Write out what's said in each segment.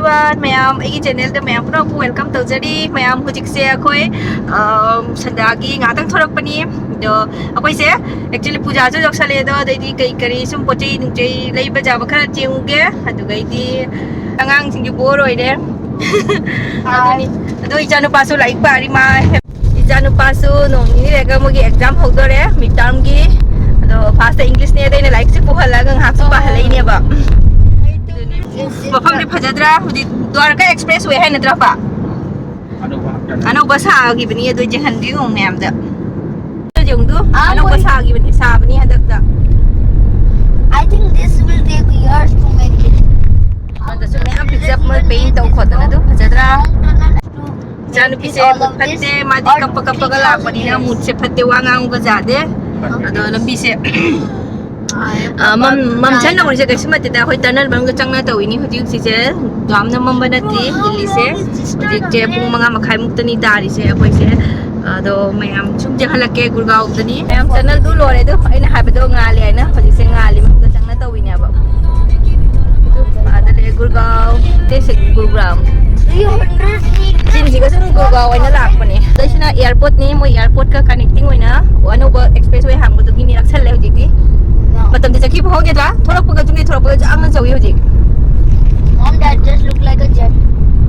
everyone, mayam agi channel da mayam pura welcome tawjari mayam hujik se akhoi sandagi ngatang thorak pani do akoi se actually puja jo joksale do dai kai kari sum pochei nungchei leiba jaba khara cheuge adu gai di angang sing bor oide aduni ado ijanu pasu like pari ma ijanu pasu nong ni rega mogi exam hogdore midterm gi ado first English ne dai like se pohalaga ngak su ba halai ne ba mafam di phajadra di Dwarka Expressway hai nadra pa ano ba sa gi bani ado je handi ngong nam da jung du ano ba sa gi bani sa bani hadak da I think this will take years to make it. ado so me am pizza mal paint tau khot na du phajadra janu pise phatte madi kappa kappa ga la pani na mut se phatte wa ngang ga ja de ado lambi se mam chan na se kaisi mate da hoi tunnel bang ga changna tawi ni hoji si se dam na mam banati dilli se hoji je pung manga makhai muktani dari se hoi se ado mayam chung je halake gurgaon tani mayam tunnel du lore do aina habe do ngali aina hoji se ngali mam ga changna tawi ni aba adale gurgaon te se gurgaon 300 Jin jiga sung gurgaon aina lak pani dai sina airport ni mo airport ka connecting oina Anova expressway ham go do gi ni raksal le hoji ki matam de chaki bho ge da thorak paga jung ni thorak paga ang na jawi hoji Mom, that just look like a jet.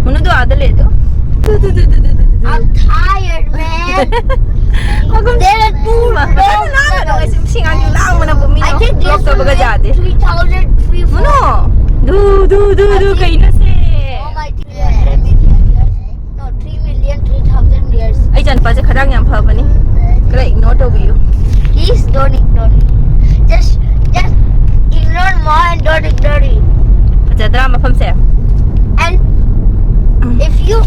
munu do adale do I'm tired, man. There are two roads. I think this will make 3,000 free for do kahi na se Oh my 300 million years. No, 3 million 3,000 years. ai jan pa je khadang yam pha bani kala ignore to you Please don't ignore me. Just ignore more and don't ignore me. jadra mafam se And if you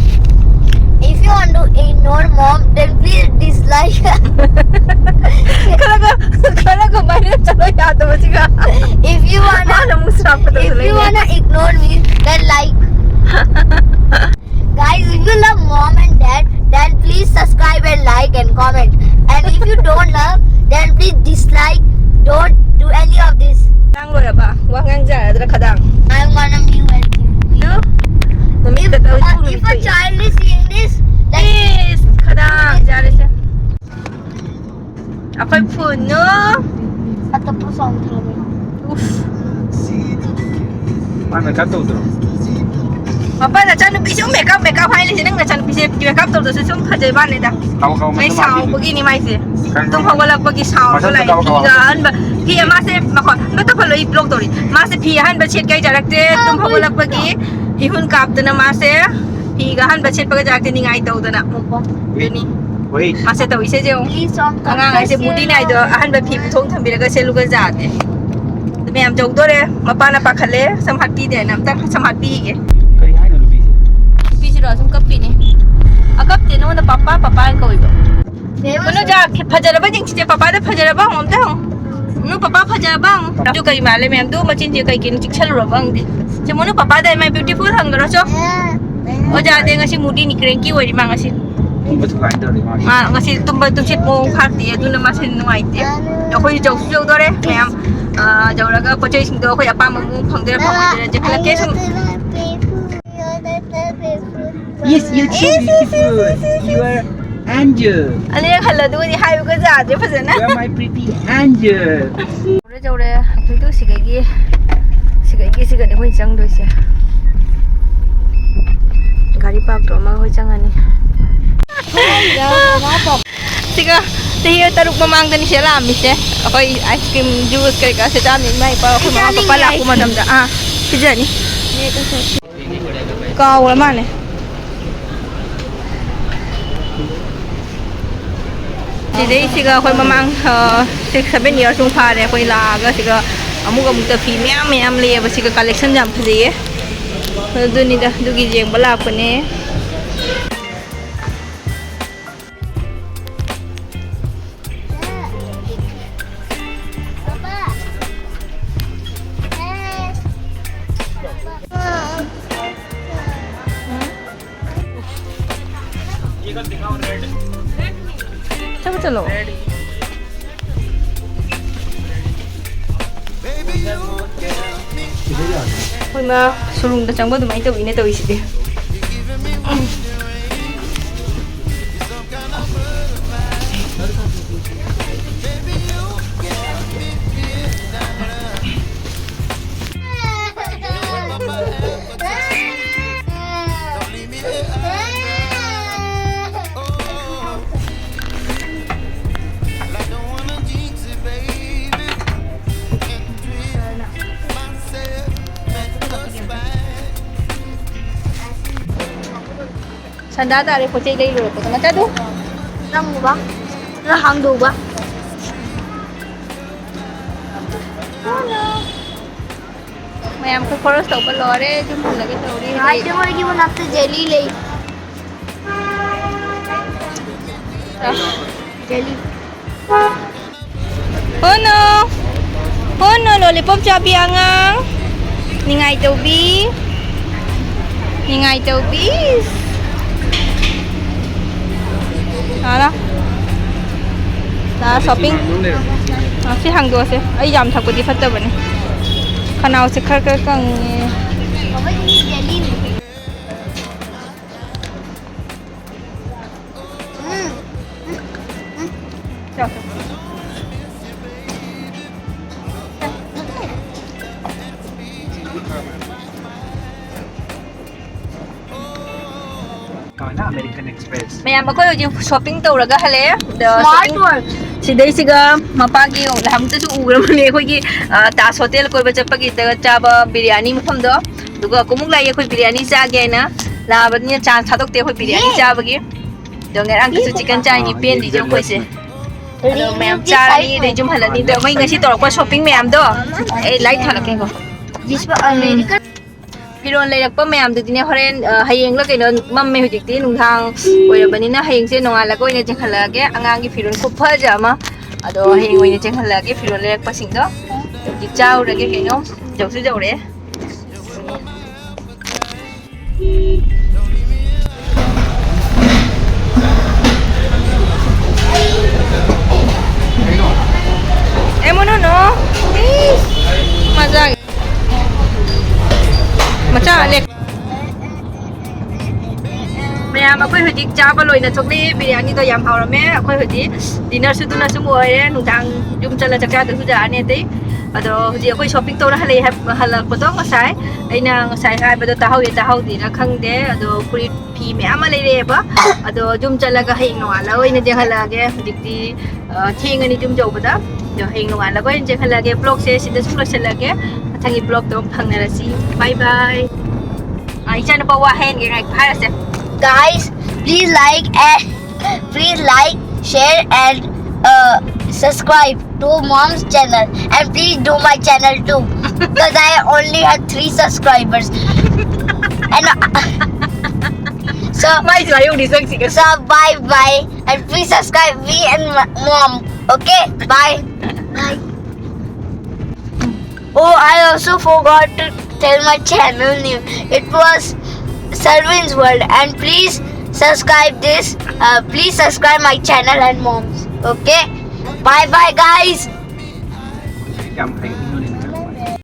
want to ignore mom, then please dislike her. kala mai chalo yaad ho jiga If you wanna ignore me, then like. Guys, if you love mom and dad, then please subscribe and like and comment. And if you don't love, then please dislike. Don't do any of this. dang lo ya ba wa ngang ja jadra khadang I'm gonna be with you. do mami da taw If a child is seeing this, then yes khadang ja re se apai phun no at the song through me. uff Mana kata tu? papa da chan pi sum make up hai le se nang da chan pi se make up to da se sum khajai ban le da Kau mai macam sao bagi ni mai se tum hawalak bagi sao Masa lai tu kau- ga an ba phi ma se ma kho ma ta phalo i blog tori ma se phi han ba chet kai jarakte tum hawalak bagi hi hun kap da na ma se phi ga han ba chet baga jarakte ni ngai tau da na ni Wait. ma se tawi se je Please don't anga ngai se mudi nai do han ba phi thong tham bi ga se lu ga ja de me am jog do re ma pa na pa khale sam hat pi de nam ta sam hat pi ge Kau hai nak lebih. pi si ro sum kap pi ni akap te no na papa an ko ibo Kuno ja phajara ba jing che papa da phajara ba om ta nu papa phajara bang du kai male mem du machin je kai kin chikchal ro bang de che mono papa da my beautiful hang ro cho o ja de ngasi mudi ni cranky oi mang ngasi Betul kan tu lima. ma ngasi tumba tu chit mo khak ti du na masin nuai ti yo khoi jau jau do re mem jau ra ga ko chei sing do khoi apa ma mu phang de phang de je kala ke sum Yes, you too beautiful. You are angel. ale khala du ni hai ga ja je phajana You are my pretty angel. Ore jore tu tu sigai gi ni hoi chang do se gari park to ma hoi chang ani siga te hi taruk mamang da ni se lam mi se hoi ice cream juice kai ka se ta mi mai pa ko ma pa la ko madam da pijani ka wala mane Jadi siga khoi mamang 6-7 years sung pha re khoi la ga siga amuk ta phi myam le ba siga collection jam phje du ni da du gi jeng bala ko ne चलो चलो Kita jalan. Ôi mà showroom đã chẳng bao giờ máy tàu ý này tàu ý gì đi. Sanda tayo po tayo dito. Mata do? Rang mo ba? Rahang do ba? Mày có forest tàu balo đấy, chúng mình là cái tàu đi. Ay, di mo lagi mo nafta jelly lay. Jelly. Oh no, lollipop chabi angang. Ningay tàu bi. Ningay tàu bi. Đó. Đó shopping. Si hàng đồ se. Ay yam thak budi fatta bane. Khanao se khar khar kang. Baba, ini jelly. Chào. American Express. Mayam ako yung shopping tawraga hale. Smart work. Siday siga mapagi yung laham ta su ugra mane khoi gi tas hotel koi bacha pagi ta chaba biryani mufam do duga kumuk lai khoi biryani cha ge na la badnya chan thadok te khoi biryani cha bagi do ngarang ki su chicken chai ni pen di jong khoi se do mayam cha ni de jum halani do mai ngasi tor ko shopping mayam do e lai thala ke ko This was American. Piron leirakpa mayam dudine horen hayeng la kaino mamme hujikti nunghang oirabanina hayeng se nongala ko ina jenghalage angangi piron ko phaja ma ado hayeng oina jenghalage piron leirakpa singdo ji chau rage kaino jausu jaure emono no maza Macha lek Mayam akoy hujik chaba loina thokli biryani to yam haurame akoy huji dinner su tuna su moire nungtang jum chala chakra tu ja ane tei ado huji akoy shopping to ra hale hala ko to ngasai aina ngasai hai bado tahau di na khangde ado puri phi me ama leire ba ado jum chala ga hei no ala oina je hala ge huji ti thingani jum jau bada jo hei no ala ko je hala ge vlog se sida su la chala ge thangi blog to phangna si bye bye ai chana pa wa hen ge ngai phara se Guys, please like, share and subscribe to Mom's channel, and please do my channel too because I only have 3 subscribers. And so mai sai yung disang siga so bye and please subscribe me and Mom. Okay, bye. Bye. Oh, I also forgot to tell my channel name. It was Servin's World, and please subscribe this. Please subscribe my channel and Mom's. Okay, bye guys. Yam,